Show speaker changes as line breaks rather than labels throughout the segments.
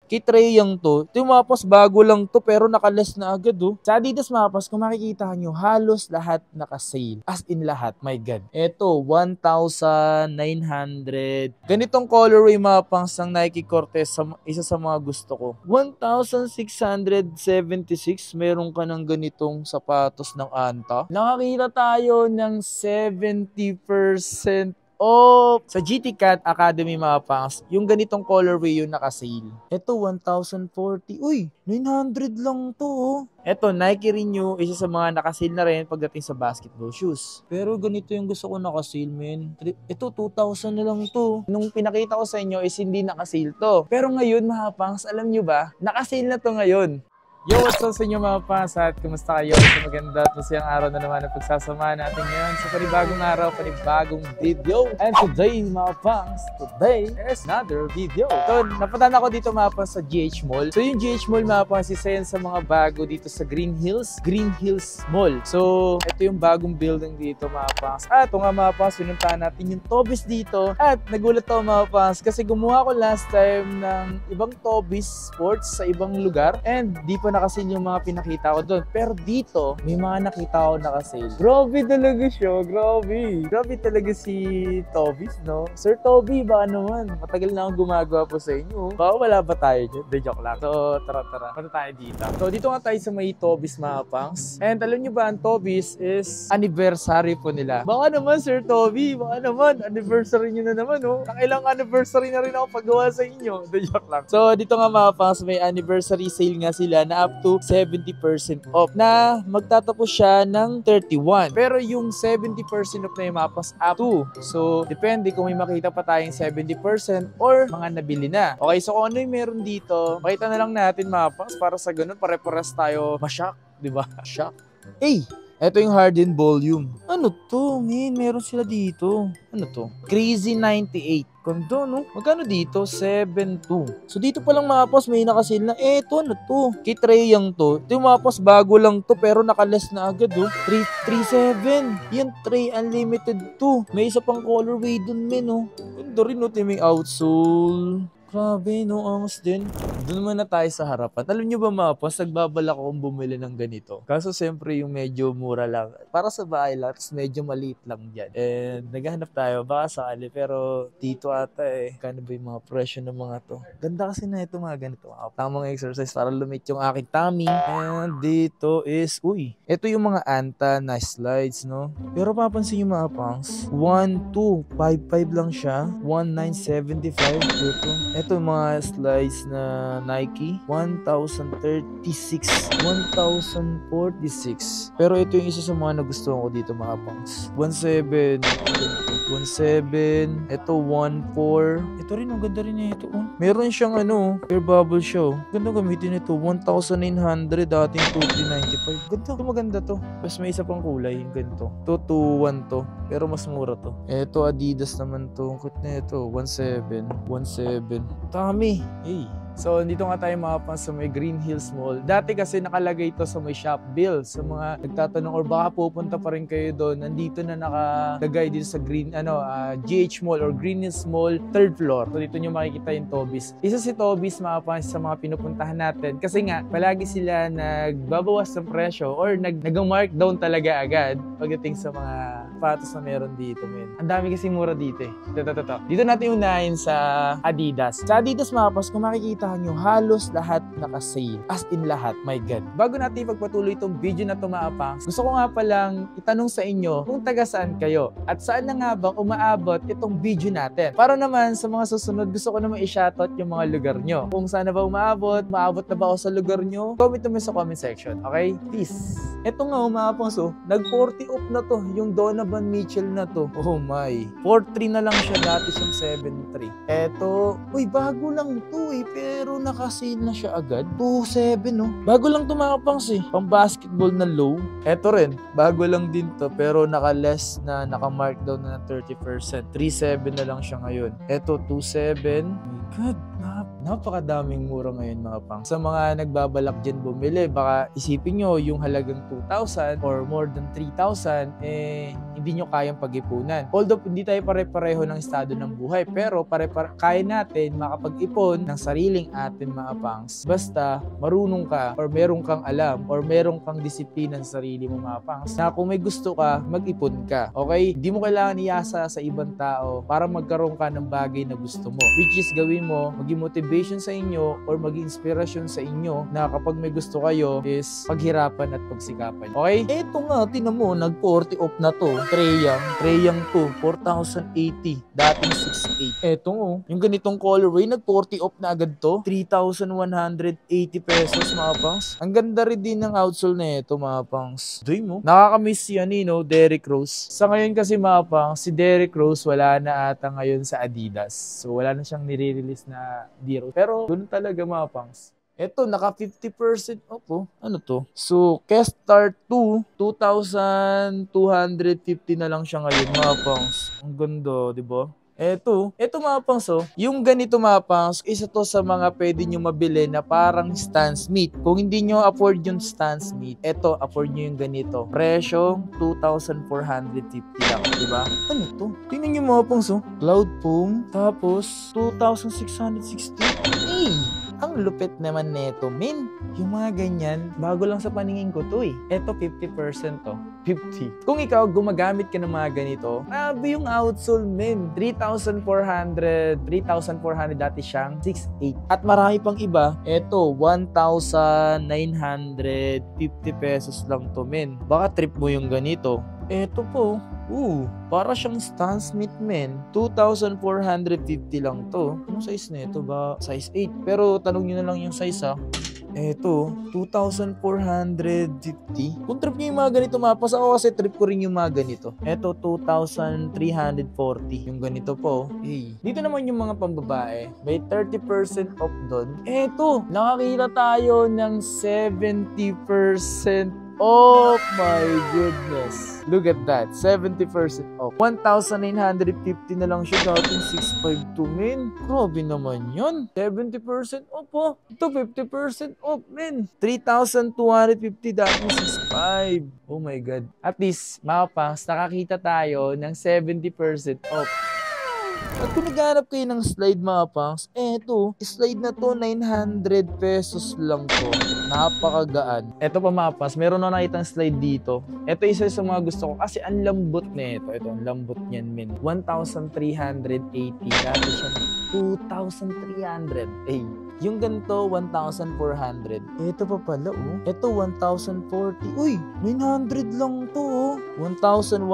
Kay Trey Young to. Ito yung mapas, bago lang to pero nakaless na agad oh. Sa Adidas mapas, kung makikita nyo, halos lahat nakasale. As in lahat, my God. Ito, 1,900. Ganitong colorway mapas ng Nike Cortez, isa sa mga gusto ko. 1,676, meron ka ng ganitong sapatos ng Anta. Nakakita tayo ng 70% sa GT Cat Academy mga pangs, yung ganitong colorway yung nakasale. Ito, 1,040. Uy, 900 lang to oh. Ito, Nike Renew, isa sa mga nakasale na rin pagdating sa basketball shoes. Pero ganito yung gusto ko nakasale, men. Ito, 2,000 na lang to. Nung pinakita ko sa inyo is hindi nakasale to. Pero ngayon mga pangs, alam nyo ba, nakasale na to ngayon. Yo, what's up sa inyo mga fans at kumusta kayo sa maganda at masayang araw na naman ang pagsasama natin ngayon sa panibagong araw, panibagong video. And today mga fans, today is another video. So, napunta ako dito mga fans sa GH Mall. So yung GH Mall mga fans, isa yan sa mga bago dito sa Green Hills Mall. So, ito yung bagong building dito mga fans. At ito nga mga fans, pinuntahan natin yung Tobis dito. At nagulat ako mga fans kasi gumawa ko last time ng ibang Tobis Sports sa ibang lugar and di pa nakasale yung mga pinakita ko doon. Pero dito, may mga nakita ko nakasale. Grabe talaga siya, grabe. Grabe talaga si Tobis, no? Sir Toby, baka naman. Matagal na akong gumagawa po sa inyo. Baka wala ba tayo dyan? De joke lang. So, tara. Punta tayo dito. So, dito nga tayo sa may Tobis mga pangs. And alam nyo ba, ang Tobis is anniversary po nila. Baka naman, Sir Toby, baka naman, anniversary nyo na naman, oh. Nakailang anniversary na rin ako paggawa sa inyo. De joke lang. So, dito nga mga pangs, may anniversary sale nga sila na up to 70% off na magtatapos siya ng 31. Pero yung 70% off na yung mapas up to. So, depende kung may makita pa tayong 70% or mga nabili na. Okay, so kung ano yung meron dito, makita na lang natin mapas para sa ganun, pare-pares tayo ma-shock, di ba? Shock. Ito yung Harden Volume. Ano to, man? Meron sila dito. Ano to? Crazy 98. Ganda, no? Magkano dito? 7.2. So, dito palang mapos may nakasale na. Eto, ano to? Kay Trey Young to. Ito yung mapos, bago lang to, pero nakaless na agad, oh. 337. Yan, Trey Unlimited to. May isa pang colorway dun, men, oh. Ganda rin, no? Ito yung outsole. Grabe, no? Angas din. Doon muna tayo sa harapan. Alam nyo ba mga pos, nagbabalak akong bumili ng ganito. Kaso siyempre yung medyo mura lang. Para sa bahay lang, tapos medyo maliit lang dyan. And naghahanap tayo, baka sakali. Pero dito ata kano ba yung mga presyo ng mga to? Ganda kasi na ito mga ganito. Tamang exercise para lumit yung aking tummy. And dito is, ito yung mga Anta na slides, no? Pero papansin yung mga pangs, 1,255 lang siya. 1,975 dito. Ito mga slides na Nike, 1,036, 1,046. Pero ito yung isa sa mga nagustuhan ko dito mga pangs. 1,7, ito 1,4. Ito rin, ang ganda rin ito. Meron siyang air bubble show. Ganda gamitin ito, 1,900 dating 2,395. Ganda, maganda to. Tapos may isa pang kulay, yung ganito. 2,2,1 to, pero mas mura to. Ito Adidas naman to. Ang cute na ito, 1,7. Dami. So, dito nga tayo mga sa may Green Hills Mall. Dati kasi nakalagay ito sa may shop bill. Sa mga nagtatanong or baka pupunta pa rin kayo doon, nandito na nakalagay dito sa GH Mall or Green Hills Mall, 3rd floor. So, dito nyo makikita yung Tobis. Isa si Tobis mga sa mga pinupuntahan natin. Kasi nga, palagi sila nagbabawas ng presyo or nag-markdown talaga agad pagdating sa mga patos na meron dito, men. Ang dami kasi mura dito eh. Dito natin unahin sa Adidas. Sa Adidas mga kung makikita nyo, halos lahat nakasale. As in lahat, my God. Bago natin ipagpatuloy itong video na tumaapang, gusto ko nga palang itanong sa inyo kung taga saan kayo at saan na nga bang umaabot itong video natin. Para naman sa mga susunod, gusto ko naman i-shoutout yung mga lugar nyo. Kung saan na ba maabot na ba ako sa lugar nyo, comment naman sa comment section. Okay? Peace! Ito nga umaapang nag-40 off na to, yung Donovan Mitchell na to. Oh my. 4.3 na lang siya, dati siyang 7.3. Eto, bago lang to pero nakasale na siya agad. 2.7 no? Bago lang to mga pangs pang basketball na low. Eto rin, bago lang din to pero naka-less na, naka-markdown na ng 30%. 3.7 na lang siya ngayon. Eto, 2.7. My God, napakadaming mura ngayon mga pang. Sa mga nagbabalak dyan bumili, baka isipin nyo yung halagang 2,000 or more than 3,000, hindi nyo kayang pag-ipunan. Although hindi tayo pare-pareho ng estado ng buhay, pero kaya natin makapag-ipon ng sariling atin mga pangs. Basta marunong ka or meron kang alam or meron kang disiplina sa sarili mo mga pangs, na kung may gusto ka, mag-ipon ka. Okay? Hindi mo kailangan iasa sa ibang tao para magkaroon ka ng bagay na gusto mo. Which is gawin mo, maging motivation sa inyo or maging inspirasyon sa inyo na kapag may gusto kayo is paghirapan at pagsikapan. Okay? Eto nga, tinan mo, nag-40 off na to. Treyang to, 4,080. Dating 6,800. Eto nga, yung ganitong colorway, nag-40 off na agad to. 3,180 pesos mga pangs. Ang ganda rin din ng outsole na ito mga pangs. Doy mo. Nakakamiss yan Derrick Rose. Sa ngayon kasi mga pangs, si Derrick Rose wala na ata ngayon sa Adidas. So wala na siyang nire-release na D-Rose. Pero doon talaga mga pangs. Ito, naka 50% off oh. Ano to? So, Kestar 2, 2,250 na lang siya ngayon mga pangs. Ang ganda, di ba? Eto mga pangs, yung ganito mga pangs, isa to sa mga pwede nyo mabili na parang Stan Smith. Kung hindi nyo afford yung Stan Smith, eto, afford nyo yung ganito. Presyo, 2,450 lang, diba? Ano to? Tingnan nyo mga pangs, Cloud Foam, tapos 2,660. Ang lupit naman neto, min. Yung mga ganyan, bago lang sa paningin ko to Eto, 50% to. 50. Kung ikaw gumagamit ka ng mga ganito, grabe yung outsole, min. 3,400 dati siyang 6,800. At marami pang iba, eto, 1,950 pesos lang to, min. Baka trip mo yung ganito. Eto po, para siyang Stan Smith, men. 2,450 lang to. Anong size na ito ba? Size 8. Pero tanong nyo na lang yung size Eto, 2,450. Kung trip nyo yung mga ganito mapas, ako kasi trip ko rin yung mga ganito. Eto, 2,340. Yung ganito po. Dito naman yung mga pambabae. May 30% off doon. Eto, nakakita tayo ng 70%. Oh my goodness. Look at that. 70% off. 1,950 na lang siya. Dating 652, men. Grabe naman yun. 70% off Ito 50% off, men. 3,250 dating 6,500. Oh my God. At least, mga pangs, nakakita tayo ng 70% off. At kung naghanap kayo ng slide mga pangs, slide na to 900 pesos lang to. Napakagaan. Eto pa mga pangs, meron na nakitang slide dito. Eto isa sa mga gusto ko kasi ang lambot na ito. Ito, ang lambot niyan, min. 1,380. Dati siya 2,300. Yung ganito, 1,400. Ito pa pala, Ito, 1,040. Uy, 900 lang to, 1,100.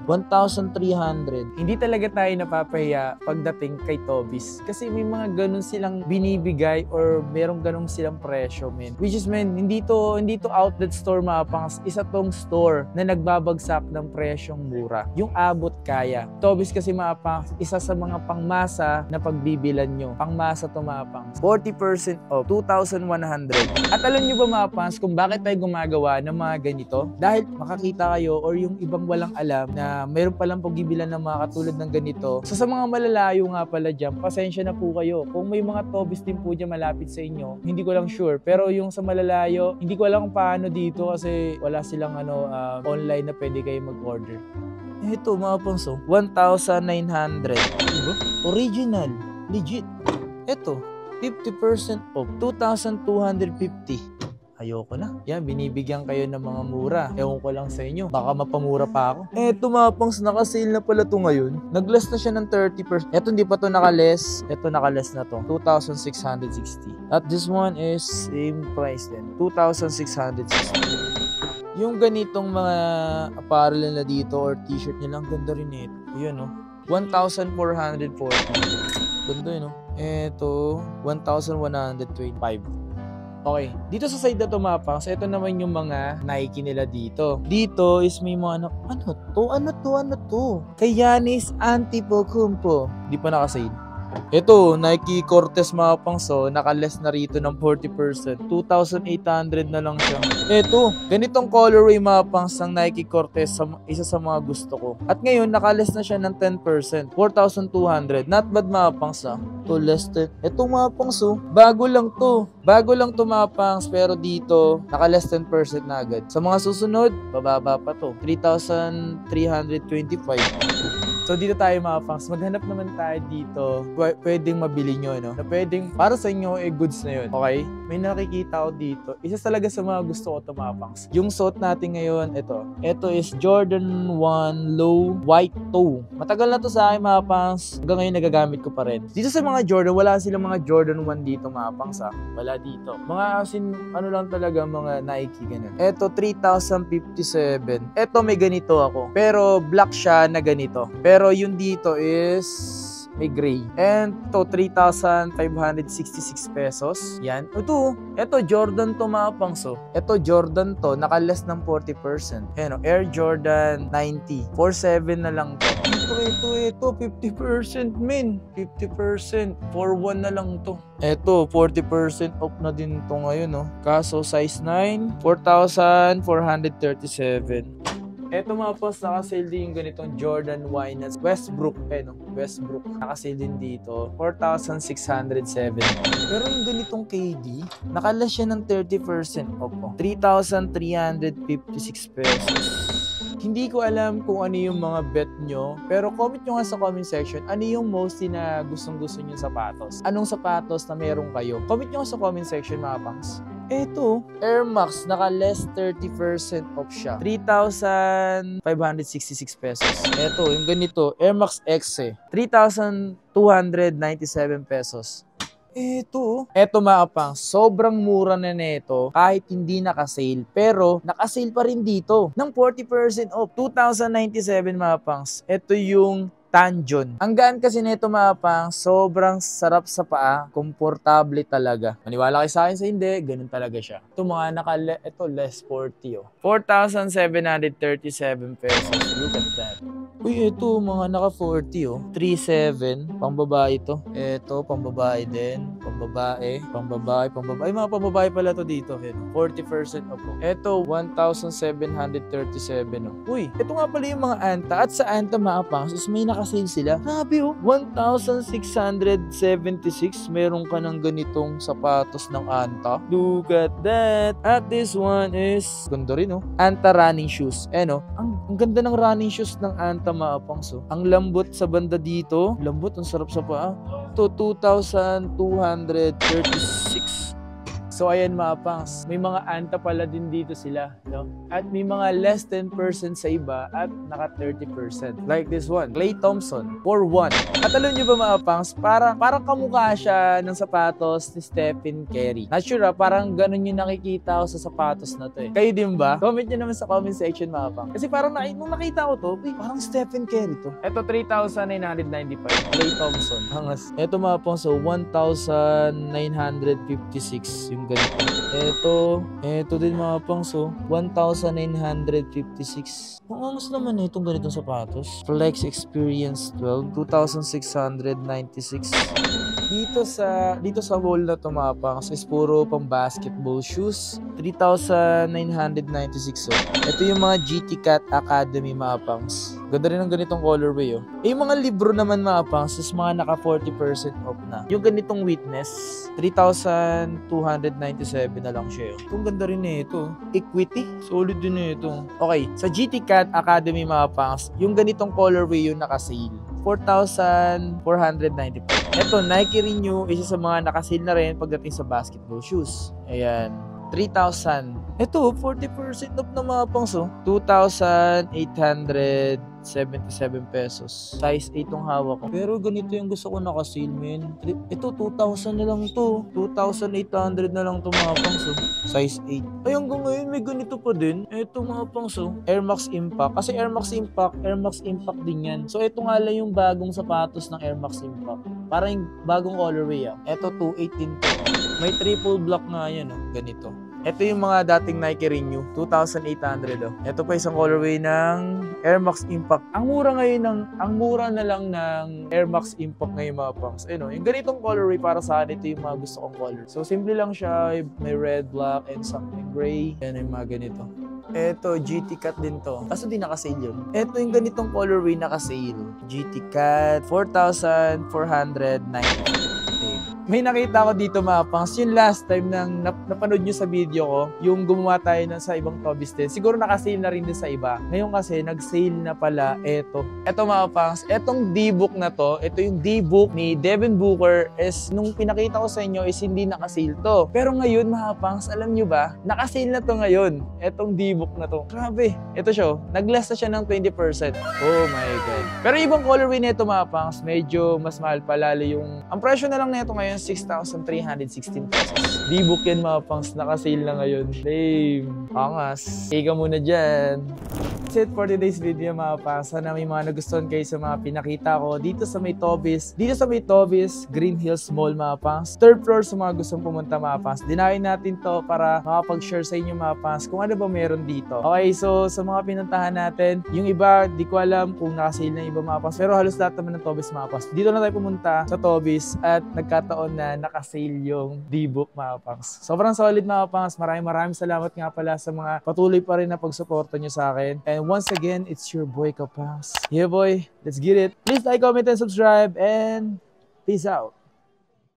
1,300. Hindi talaga tayo napapahiya pagdating kay Tobis. Kasi may mga ganun silang binibigay or merong ganun silang presyo, men. Which is, men, hindi to outlet store mga pangs. Isa tong store na nagbabagsak ng presyong mura. Yung abot kaya. Tobis kasi mga pangs, isa sa mga pangmasa na pagbibilan nyo. Pangmasa to mga pangs. 40% off, 2,100. At alam nyo ba mga fans kung bakit tayo gumagawa ng mga ganito? Dahil makakita kayo or yung ibang walang alam na mayroon palang pagbibilan ng mga katulad ng ganito. So sa mga malalayo nga pala dyan, pasensya na po kayo. Kung may mga Tobis din po dyan malapit sa inyo, hindi ko lang sure. Pero yung sa malalayo, hindi ko alam kung paano dito kasi wala silang online na pwede kayo mag-order. Ito mga fans, 1,900. Diba? Original. Legit. Ito. 50% off, 2,250. Ayoko na. Yan, binibigyan kayo ng mga mura. Ewan ko lang sa inyo. Baka mapamura pa ako. Eto mga pangs, naka-sale na pala to ngayon. Nag-less na siya ng 30%. Eto hindi pa to naka-less. Eto naka-less na to. 2,660. At this one is same price din. 2,660. Yung ganitong mga apparel na dito or t-shirt nila, ang ganda rin ito. Yun 1,440. Ganda yun Eto, 1,125. Okay, dito sa side na to mga pangs, ito naman yung mga Nike nila dito. Dito is may mga ano to? Kay Giannis Antetokounmpo. Di pa nakasale. Ito, Nike Cortez mga pangso, naka-less na rito ng 40%. 2,800 na lang siya. Ito, ganitong colorway mga pangs ng Nike Cortez, isa sa mga gusto ko. At ngayon, naka-less na siya ng 10%. 4,200. Not bad mga pangs ha. To less than. Ito mga pangs bago lang to. Bago lang to mga pangs, pero dito, naka-less 10% na agad. Sa mga susunod, bababa pa to. 3,325. So dito tayo mga pangs, maghanap naman tayo dito pwedeng mabili nyo, no? Na pwedeng para sa inyo goods na yun, okay? May nakikita ko dito, isa talaga sa mga gusto ko ito mga pangs. Yung suot natin ngayon, ito is Jordan 1 Low White Toe. Matagal na to sa akin mga pangs, hanggang ngayon nagagamit ko pa rin. Dito sa mga Jordan, wala silang mga Jordan 1 dito mga pangs ha. Wala dito. Mga asin, ano lang talaga mga Nike ganun. Ito 3,057. Ito may ganito ako, pero black siya na ganito. Pero yung dito is may gray. And to 3,566 pesos. Yan. Ito Jordan to mga pangso. Ito Jordan to, naka-less ng 40%. Ayan o, Air Jordan 90. 4,700 na lang to. Ito, 50% min. 50%. 4,100 na lang to. Ito, 40% off na din to ngayon, no? Kaso, size 9, 4,437. Eto mga post, naka-sale din yung ganitong Jordan Wyness Westbrook. Westbrook. Naka-sale din dito. 4,607. Pero yung ganitong KD, naka-less siya ng 30% off. 3,356 pesos. Hindi ko alam kung ano yung mga bet nyo, pero comment nyo nga sa comment section, ano yung mostly na gustong-gusto nyo sapatos? Anong sapatos na meron kayo? Comment nyo nga sa comment section mga pangs. Ito, Air Max, naka-less 30% off siya. 3,566 pesos. Ito, yung ganito, Air Max X 3,297 pesos. Ito mga pang, sobrang mura na nito kahit hindi naka-sale. Pero, naka-sale pa rin dito ng 40% off. 2,097 mga pangs. Ito yung Tanjon. Ang gaan kasi nito mga pang, sobrang sarap sa paa, komportable talaga. Maniwala kayo sa akin sa hindi, ganun talaga siya. Ito mga ito less 40 4,737 pesos. Look at that. Uy, ito mga naka 40 3,700, pambabae to. Ito, pambabae din. Pambabae. Ay, mga pambabae pala to dito. 40% off. Ito, 1,737. Uy, ito nga pala yung mga Anta. At sa Anta mga pangs is may naka-sale sila. Grabe 1,676. Meron ka ng ganitong sapatos ng Anta. Look at that. At this one is, ganda rin Anta running shoes. Ang ganda ng running shoes ng Anta mga pangs. Ang lambot sa banda dito. Lambot, ang sarap sa paa. Ito, 2,236. So ayan mga pangs, may mga Anta pala din dito sila, no? At may mga less 10% sa iba at naka 30%. Like this one, Klay Thompson, 4,100. At alam nyo ba mga pangs, parang kamukha siya ng sapatos ni Stephen Curry. Not sure parang ganun yung nakikita ko sa sapatos na to Kayo din ba? Comment nyo naman sa comment section mga pangs. Kasi parang nung nakita ko to, parang Stephen Curry to. Ito 3,995, Klay Thompson. Hangas. Ito mga pangs, so 1,956 yung ganito. Ito din mga pangs, 1,956. Ang angas naman itong ganitong sapatos. Flex Experience 12, 2,696. Dito sa wall na to mga pangs is puro pang basketball shoes. 3,996. Ito yung mga GT Cat Academy mga pangs. Ganda rin ng ganitong colorway yung mga libro naman mga pangs is mga naka 40% off na. Yung ganitong Witness, 3,297 na lang siya Itong ganda rin ito. Equity, solid din ito. Okay, sa GT Cat Academy mga pangs, yung ganitong colorway yung naka-sale. 4,495. Ito, Nike Renew, isa sa mga naka-sale na rin pagdating sa basketball shoes. Ayan, 3,000. Ito, 40% off na mga pangs 2,877 pesos. Size 8 tong hawak ko. Pero ganito yung gusto ko naka-sale, men. Ito, 2,000 na lang to. 2,800 na lang to mga pangs Size 8. Ay, hanggang ngayon may ganito pa din. Ito mga pangs Air Max Impact. Kasi Air Max Impact din yan. So, ito nga lang yung bagong sapatos ng Air Max Impact. Parang yung bagong colorway Ito, 218 to. May triple block nga yan ganito. Ito yung mga dating Nike Renew, 2,800 oh. Ito pa isang colorway ng Air Max Impact. Ang mura na lang ng Air Max Impact ngayon mga pangs. Ayun oh, yung ganitong colorway para sa akin, ito yung mga gusto kong color. So simple lang siya, may red, black, and something gray. Yan yung mga ganito. Ito, GT Cat din to. Kaso di naka-sale yun. Ito yung ganitong colorway naka-sale. GT Cat, 4,490. May nakita ko dito mga pangs, yung last time nang napanood nyo sa video ko, yung gumawa tayo sa ibang Tobis din. Siguro naka-sale na rin din sa iba. Ngayon kasi, nag-sale na pala ito. Ito mga pangs, etong D-book na to, ito yung D-book ni Devin Booker is, nung pinakita ko sa inyo is hindi naka-sale to. Pero ngayon mga pangs, alam nyo ba, naka-sale na to ngayon. Etong D-book na to. Grabe. Ito siya, nag-less na siya ng 20%. Oh my God. Pero ibang colorway nito mga pangs, medyo mas mahal pa lalo yung, ang presyo na lang nito ngayon, 6,316 pesos. D-book yan mga pangs, naka-sale na ngayon. Lame. Angas. Ika muna dyan. That's it for today's video mga pangs. Sana may mga nagustuhan kayo sa mga pinakita ko dito sa may Tobis. Dito sa may Tobis, Green Hills Mall mga pangs. Third floor sa mga gustong pumunta mga pangs. Dinayin natin to para makapag-share sa inyo mga pangs kung ano ba meron dito. Okay, so sa mga pinuntahan natin, yung iba, di ko alam kung naka-sale na iba mga pangs. Pero halos lahat naman ng Tobis mga pangs. Dito na tayo pumunta sa Tobis at nagkataon na naka-sale yung D-book mga pangs. Sobrang solid mga pangs. Maraming salamat nga pala sa mga patuloy pa rin na pagsuporta nyo sa akin. And once again, it's your boy Kapangs. Yeah boy, let's get it. Please like, comment, and subscribe, and peace out.